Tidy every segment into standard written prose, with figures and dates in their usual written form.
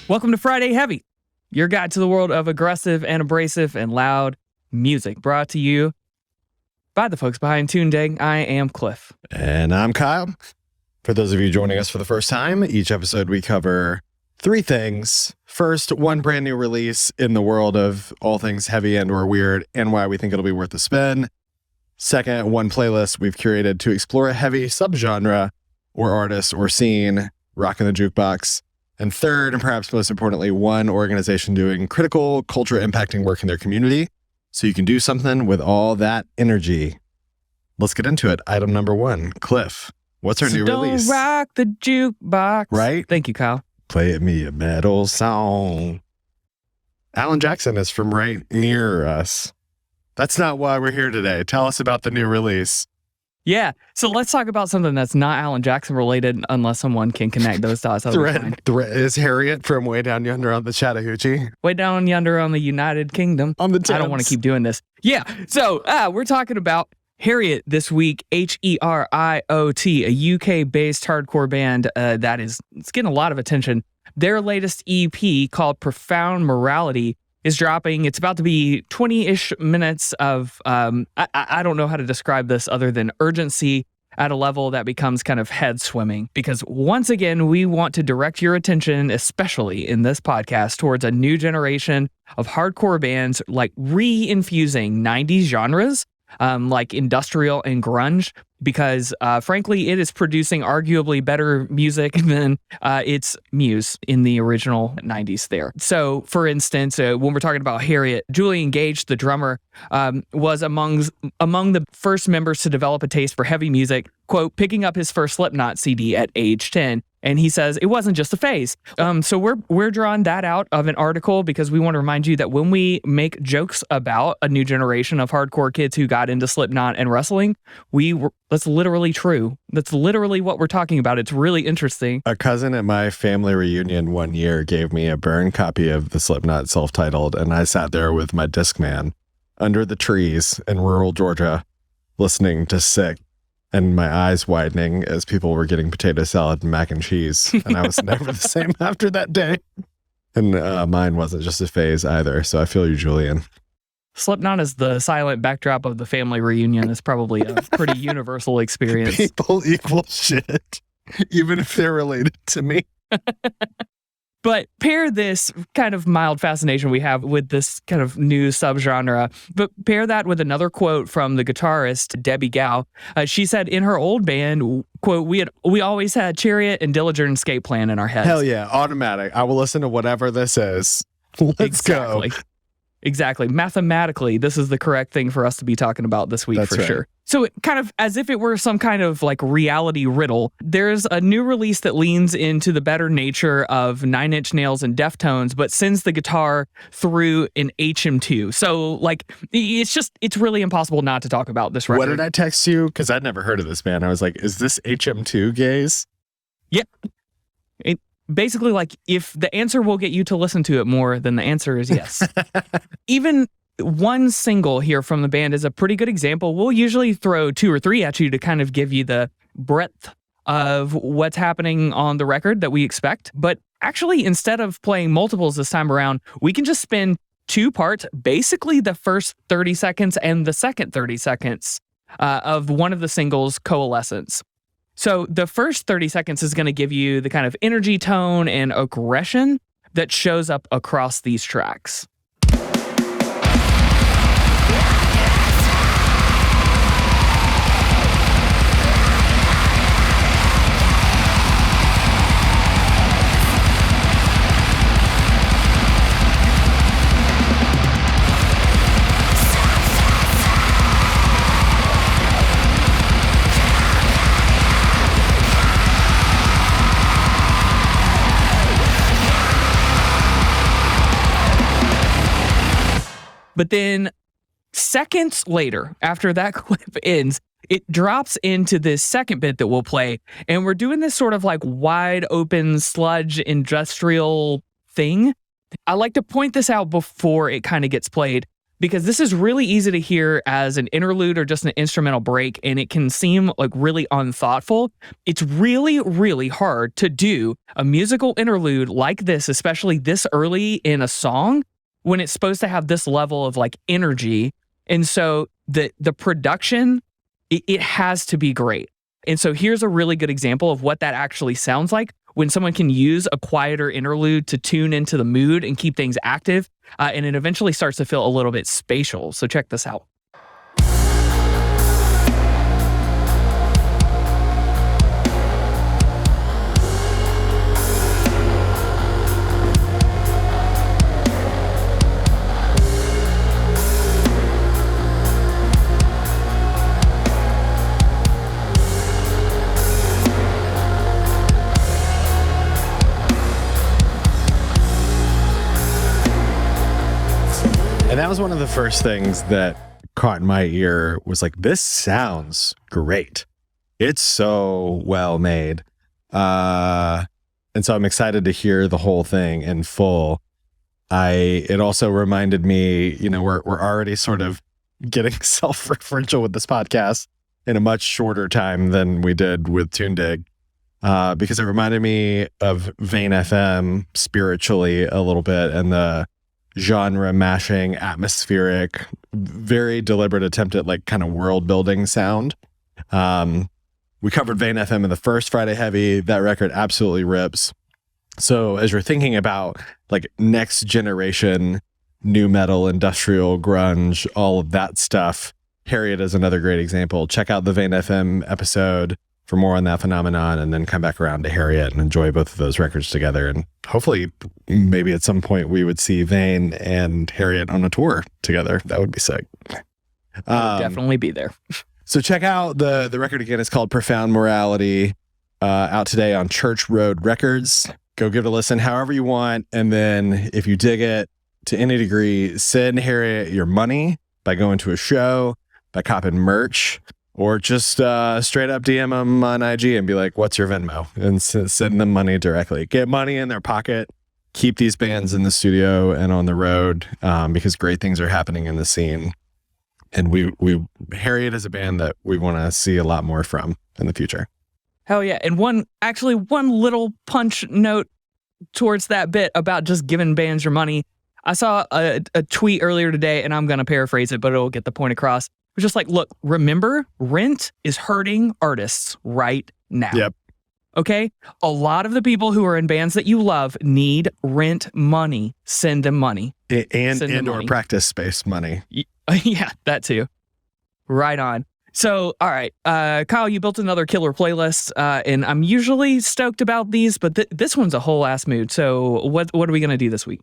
Welcome to Friday Heavy, your guide to the world of aggressive and abrasive and loud music, brought to you by the folks behind TuneDig. I am Cliff. And I'm Kyle. For those of you joining us for the first time, each episode we cover three things. First, one brand new release in the world of all things heavy and or weird and why we think it'll be worth a spin. Second, one playlist we've curated to explore a heavy subgenre or artist or scene, rocking the jukebox. And third, and perhaps most importantly, one organization doing critical, culture-impacting work in their community so you can do something with all that energy. Let's get into it. Item number one, Cliff. What's our new release? Don't rock the jukebox. Right? Thank you, Kyle. Play me a metal song. Alan Jackson is from right near us. That's not why we're here today. Tell us about the new release. Yeah, so let's talk about something that's not Alan Jackson related unless someone can connect those dots. Threat is Heriot from way down yonder on the Chattahoochee. Way down yonder on the United Kingdom. On the Thames. I don't want to keep doing this. Yeah, so we're talking about Heriot this week, Heriot, a UK-based hardcore band it's getting a lot of attention. Their latest EP called Profound Morality is dropping. It's about to be 20-ish minutes of, I don't know how to describe this other than urgency at a level that becomes kind of head swimming. Because once again, we want to direct your attention, especially in this podcast, towards a new generation of hardcore bands like re-infusing 90s genres, like industrial and grunge, because frankly, it is producing arguably better music than its muse in the original 90s there. So, for instance, when we're talking about Heriot, Julian Gage, the drummer, was among the first members to develop a taste for heavy music, quote, picking up his first Slipknot CD at age 10. And he says it wasn't just a phase. So we're drawing that out of an article because we want to remind you that when we make jokes about a new generation of hardcore kids who got into Slipknot and wrestling, that's literally true. That's literally what we're talking about. It's really interesting. A cousin at my family reunion one year gave me a burned copy of the Slipknot self-titled, and I sat there with my Discman under the trees in rural Georgia listening to Sick. And my eyes widening as people were getting potato salad and mac and cheese. And I was never the same after that day. And mine wasn't just a phase either. So I feel you, Julian. Slipknot is the silent backdrop of the family reunion. It's probably a pretty universal experience. People equal shit, even if they're related to me. But pair this kind of mild fascination we have with this kind of new subgenre, but pair that with another quote from the guitarist, Debbie Gao. She said in her old band, quote, we always had Chariot and Dillinger and Escape Plan in our heads. Hell yeah, automatic. I will listen to whatever this is. Let's go. Exactly. Mathematically, this is the correct thing for us to be talking about this week. That's for sure. So it kind of as if it were some kind of like reality riddle, there's a new release that leans into the better nature of Nine Inch Nails and Deftones, but sends the guitar through an HM2. So like, it's really impossible not to talk about this record. What did I text you? Because I'd never heard of this band. I was like, is this HM2 gaze? Yeah. Basically, like, if the answer will get you to listen to it more, then the answer is yes. Even one single here from the band is a pretty good example. We'll usually throw 2 or 3 at you to kind of give you the breadth of what's happening on the record that we expect. But actually, instead of playing multiples this time around, we can just spin 2 parts, basically the first 30 seconds and the second 30 seconds of one of the singles, Coalescence. So the first 30 seconds is going to give you the kind of energy, tone, and aggression that shows up across these tracks. But then seconds later, after that clip ends, it drops into this second bit that we'll play. And we're doing this sort of like wide open sludge industrial thing. I like to point this out before it kind of gets played. because this is really easy to hear as an interlude or just an instrumental break, and it can seem like really unthoughtful. It's really, really hard to do a musical interlude like this, especially this early in a song, when it's supposed to have this level of like energy. And so the production, it has to be great. And so here's a really good example of what that actually sounds like when someone can use a quieter interlude to tune into the mood and keep things active, and it eventually starts to feel a little bit spatial. So check this out. And that was one of the first things that caught my ear, was like, this sounds great. It's so well made. And so I'm excited to hear the whole thing in full. It also reminded me, we're already sort of getting self-referential with this podcast in a much shorter time than we did with Tunedig, because it reminded me of Vane FM spiritually a little bit, and the genre mashing, atmospheric, very deliberate attempt at like kind of world building sound. We covered Vane FM in the first Friday Heavy. That record absolutely rips. So as you're thinking about like next generation new metal, industrial, grunge, all of that stuff, Heriot is another great example. Check out the Vane FM episode for more on that phenomenon, and then come back around to Heriot and enjoy both of those records together. And hopefully, maybe at some point, we would see Vane and Heriot on a tour together. That would be sick. I'll definitely be there. So check out the record again. It's called Profound Morality, out today on Church Road Records. Go give it a listen however you want. And then if you dig it to any degree, send Heriot your money by going to a show, by copping merch, or just straight up DM them on IG and be like, what's your Venmo? And send them money directly. Get money in their pocket. Keep these bands in the studio and on the road, because great things are happening in the scene. And Heriot is a band that we want to see a lot more from in the future. Hell yeah. And one little punch note towards that bit about just giving bands your money. I saw a tweet earlier today, and I'm going to paraphrase it, but it'll get the point across. It was just like, look, remember, rent is hurting artists right now. Yep. Okay? A lot of the people who are in bands that you love need rent money. Send them money. And or practice space money. Yeah, that too. Right on. So, all right, Kyle, you built another killer playlist, and I'm usually stoked about these, but this one's a whole ass mood. So what are we going to do this week?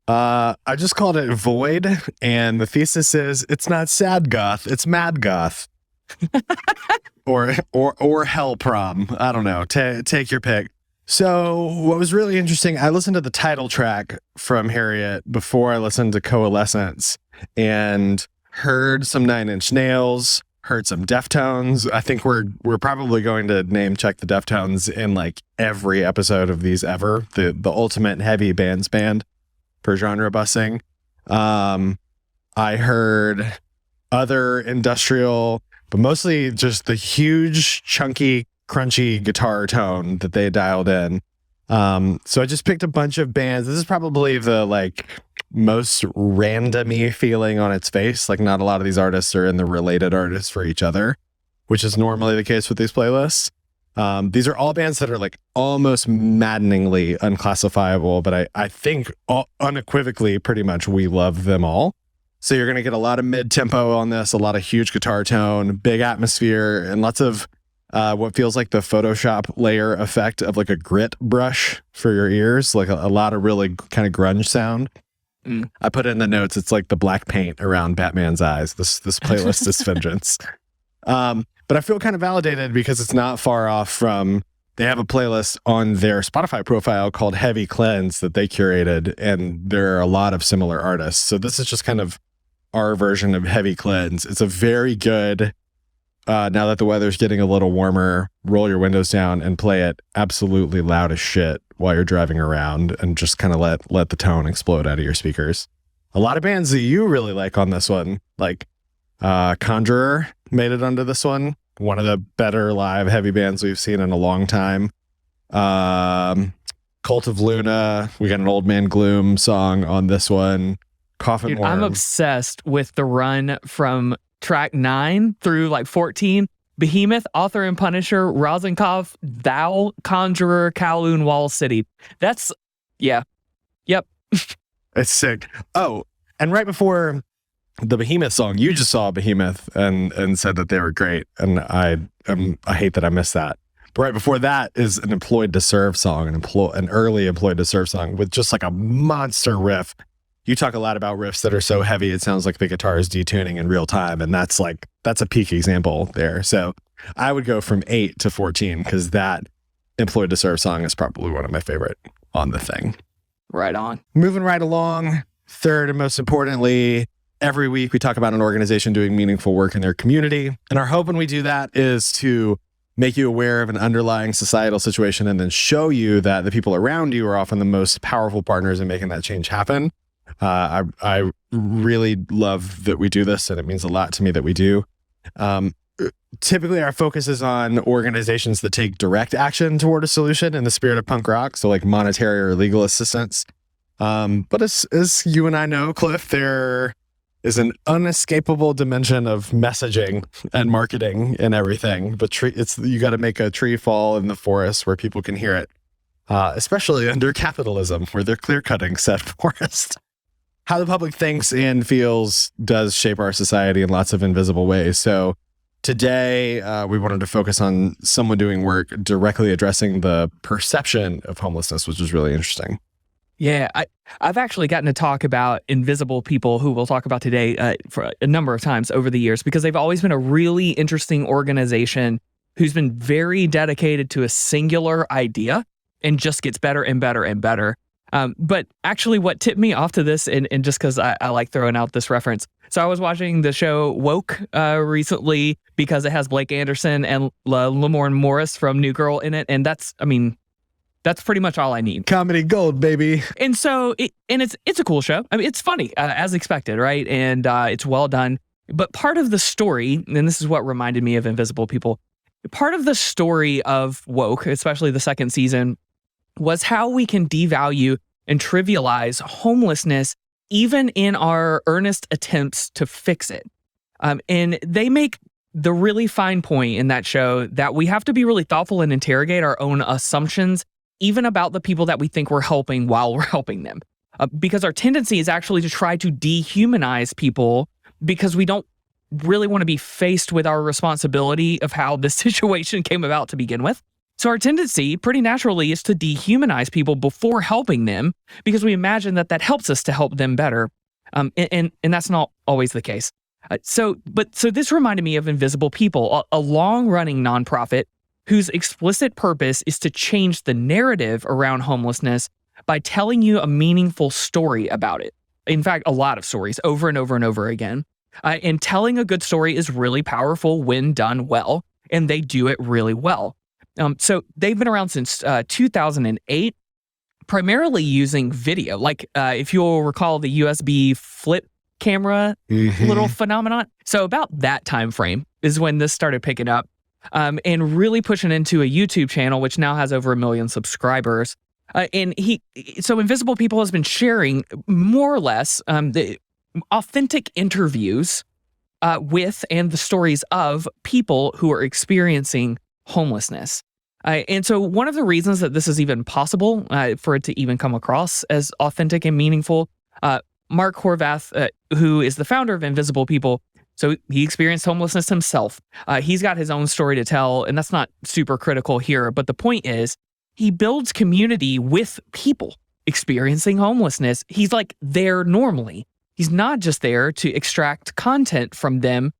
I just called it Void, and the thesis is it's not sad goth, it's mad goth. or hell prom. I don't know. Take your pick. So what was really interesting, I listened to the title track from Heriot before I listened to Coalescence, and heard some Nine Inch Nails, heard some Deftones. I think we're probably going to name check the Deftones in like every episode of these ever. The ultimate heavy bands band for genre busing. I heard other industrial, but mostly just the huge, chunky, crunchy guitar tone that they dialed in. So I just picked a bunch of bands. This is probably the like most randomy feeling on its face. Like not a lot of these artists are in the related artists for each other, which is normally the case with these playlists. These are all bands that are like almost maddeningly unclassifiable, but I think unequivocally pretty much we love them all. So you're going to get a lot of mid-tempo on this, a lot of huge guitar tone, big atmosphere, and lots of what feels like the Photoshop layer effect of like a grit brush for your ears, like a lot of really kind of grunge sound. I put in the notes, it's like the black paint around Batman's eyes. This playlist is vengeance. But I feel kind of validated because it's not far off from, they have a playlist on their Spotify profile called Heavy Cleanse that they curated, and there are a lot of similar artists. So this is just kind of our version of Heavy Cleanse. It's a very good, now that the weather's getting a little warmer, roll your windows down and play it absolutely loud as shit while you're driving around, and just kind of let the tone explode out of your speakers. a lot of bands that you really like on this one, like Conjurer made it onto this one. One of the better live heavy bands we've seen in a long time. Cult of Luna, we got an Old Man Gloom song on this one. Coffin Worm. I'm obsessed with the run from track 9 through like 14. Behemoth, Author and Punisher, Rosenkopf, Thou, Conjurer, Kowloon, Wall City. That's, yeah. Yep. It's sick. Oh, and right before the Behemoth song, you just saw Behemoth and said that they were great. And I hate that I missed that. But right before that is an Employed to Serve song, an early Employed to Serve song with just like a monster riff. You talk a lot about riffs that are so heavy, it sounds like the guitar is detuning in real time. And that's a peak example there. So I would go from 8 to 14 because that Employed to Serve song is probably one of my favorite on the thing. Right on. Moving right along. Third and most importantly, every week we talk about an organization doing meaningful work in their community. And our hope when we do that is to make you aware of an underlying societal situation and then show you that the people around you are often the most powerful partners in making that change happen. I really love that we do this, and it means a lot to me that we do. Typically, our focus is on organizations that take direct action toward a solution in the spirit of punk rock, so like monetary or legal assistance. But as you and I know, Cliff, there is an unescapable dimension of messaging and marketing and everything. But you got to make a tree fall in the forest where people can hear it, especially under capitalism, where they're clear cutting said forest. How the public thinks and feels does shape our society in lots of invisible ways. So today, we wanted to focus on someone doing work directly addressing the perception of homelessness, which is really interesting. Yeah, I've actually gotten to talk about invisible people, who we'll talk about today, for a number of times over the years, because they've always been a really interesting organization who's been very dedicated to a singular idea and just gets better and better and better. But actually what tipped me off to this, and just because I like throwing out this reference. So I was watching the show Woke recently because it has Blake Anderson and Lamorne Morris from New Girl in it. And that's pretty much all I need. Comedy gold, baby. And so it's a cool show. I mean, it's funny as expected, right? And it's well done. But part of the story, and this is what reminded me of Invisible People, part of the story of Woke, especially the second season, was how we can devalue and trivialize homelessness even in our earnest attempts to fix it. And they make the really fine point in that show that we have to be really thoughtful and interrogate our own assumptions, even about the people that we think we're helping while we're helping them. Because our tendency is actually to try to dehumanize people because we don't really want to be faced with our responsibility of how this situation came about to begin with. So our tendency, pretty naturally, is to dehumanize people before helping them because we imagine that helps us to help them better. And that's not always the case. So this reminded me of Invisible People, a long-running nonprofit whose explicit purpose is to change the narrative around homelessness by telling you a meaningful story about it. In fact, a lot of stories over and over and over again. And telling a good story is really powerful when done well, and they do it really well. So they've been around since 2008, primarily using video. Like if you'll recall the USB flip camera little phenomenon. So about that time frame is when this started picking up, and really pushing into a YouTube channel, which now has over 1 million subscribers. So Invisible People has been sharing more or less the authentic interviews with and the stories of people who are experiencing homelessness. And so one of the reasons that this is even possible for it to even come across as authentic and meaningful, Mark Horvath, who is the founder of Invisible People, so he experienced homelessness himself. He's got his own story to tell, and that's not super critical here. But the point is, he builds community with people experiencing homelessness. He's like there normally. He's not just there to extract content from them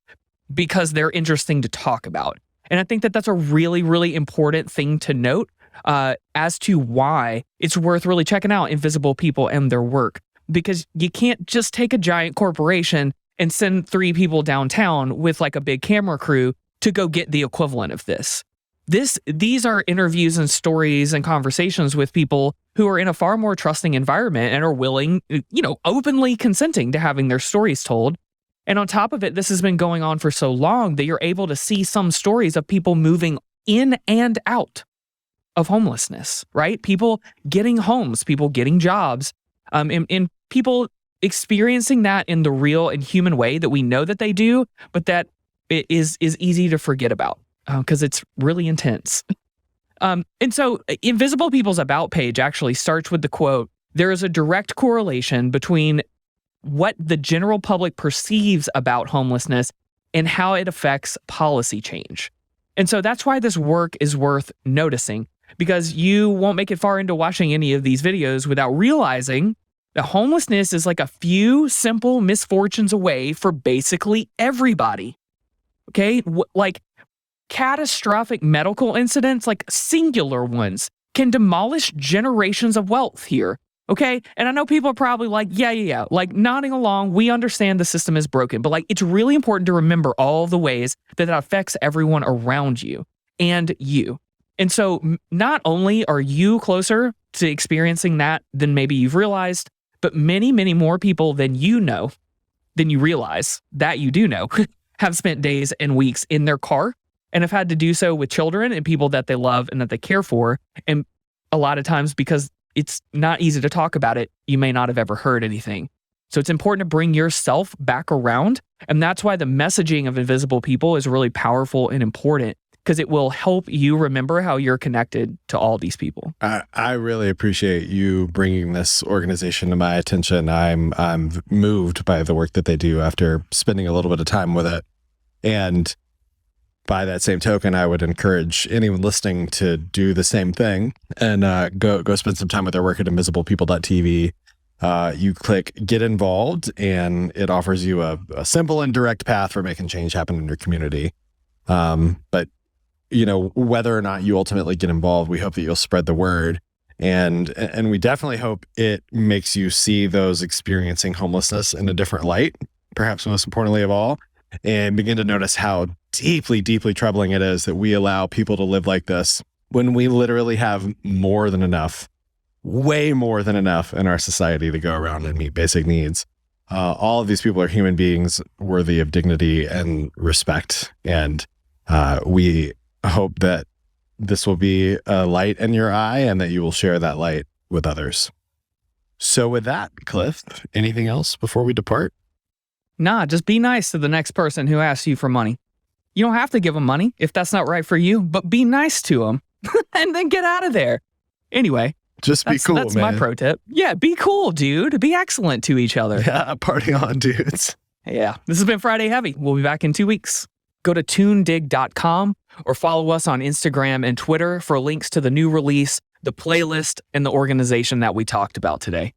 because they're interesting to talk about. And I think that that's a really, really important thing to note as to why it's worth really checking out Invisible People and their work. Because you can't just take a giant corporation and send 3 people downtown with like a big camera crew to go get the equivalent of this. These are interviews and stories and conversations with people who are in a far more trusting environment and are willing, openly consenting to having their stories told. And on top of it, this has been going on for so long that you're able to see some stories of people moving in and out of homelessness, right? People getting homes, people getting jobs, and people experiencing that in the real and human way that we know that they do, but that it is easy to forget about because it's really intense. And so Invisible People's About page actually starts with the quote, "There is a direct correlation between what the general public perceives about homelessness and how it affects policy change." And so that's why this work is worth noticing, because you won't make it far into watching any of these videos without realizing that homelessness is like a few simple misfortunes away for basically everybody. Okay? Like catastrophic medical incidents, like singular ones, can demolish generations of wealth here. Okay? And I know people are probably like, yeah, like nodding along. We understand the system is broken, but like it's really important to remember all the ways that it affects everyone around you and you. And so not only are you closer to experiencing that than maybe you've realized, but many, many more people than you realize that you do know, have spent days and weeks in their car and have had to do so with children and people that they love and that they care for. And a lot of times, because it's not easy to talk about it, you may not have ever heard anything. So it's important to bring yourself back around. And that's why the messaging of Invisible People is really powerful and important, because it will help you remember how you're connected to all these people. I really appreciate you bringing this organization to my attention. I'm moved by the work that they do after spending a little bit of time with it. And by that same token, I would encourage anyone listening to do the same thing and go spend some time with their work at invisiblepeople.tv. You click Get Involved, and it offers you a simple and direct path for making change happen in your community. But whether or not you ultimately get involved, we hope that you'll spread the word. And we definitely hope it makes you see those experiencing homelessness in a different light, perhaps most importantly of all, and begin to notice how deeply, deeply troubling it is that we allow people to live like this when we literally have more than enough, way more than enough in our society to go around and meet basic needs. All of these people are human beings worthy of dignity and respect. And we hope that this will be a light in your eye and that you will share that light with others. So with that, Cliff, anything else before we depart? Nah, just be nice to the next person who asks you for money. You don't have to give them money if that's not right for you, but be nice to them and then get out of there. Anyway. Just be cool, that's man. That's my pro tip. Yeah, be cool, dude. Be excellent to each other. Yeah, party on, dudes. Yeah, this has been Friday Heavy. We'll be back in 2 weeks. Go to toondig.com or follow us on Instagram and Twitter for links to the new release, the playlist, and the organization that we talked about today.